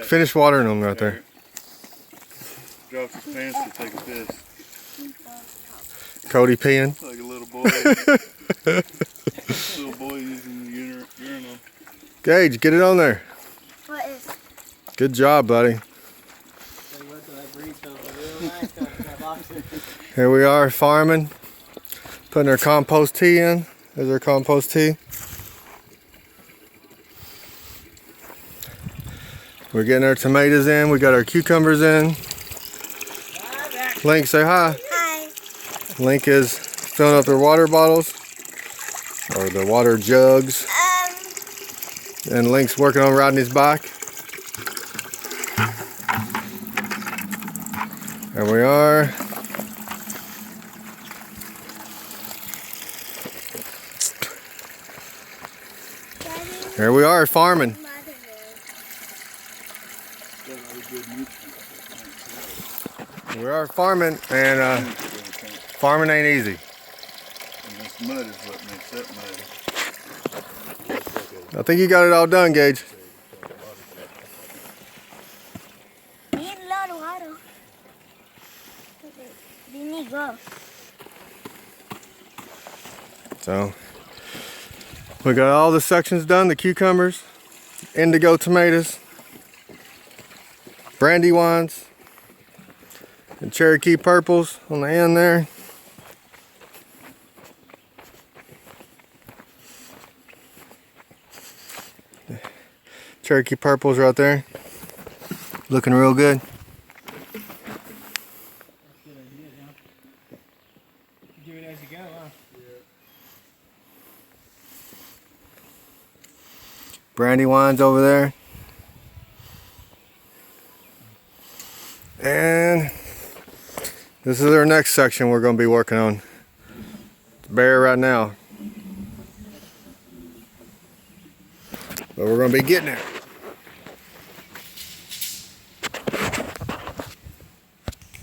Finish watering them right there. Drops his pants to take a piss. Cody peeing. Like a little boy. Little boy using the urinal. Gage, get it on there. What is? Good job, buddy. Here we are farming, putting our compost tea in. There's our compost tea. We're getting our tomatoes in. We got our cucumbers in. Link, say hi. Hi. Link is filling up their water bottles or the water jugs. And Link's working on riding his bike. There we are. Here we are farming. We are farming, and farming ain't easy. And this mud is what makes that mud. I think you got it all done, Gage. Need a lot of water. You need go. So we got all the sections done, the cucumbers, indigo tomatoes, brandywines, and Cherokee purples on the end there. Cherokee purples right there. Looking real good. Do it as you go, huh? Brandywine's over there. And this is our next section we're going to be working on. It's bare right now, but we're going to be getting there.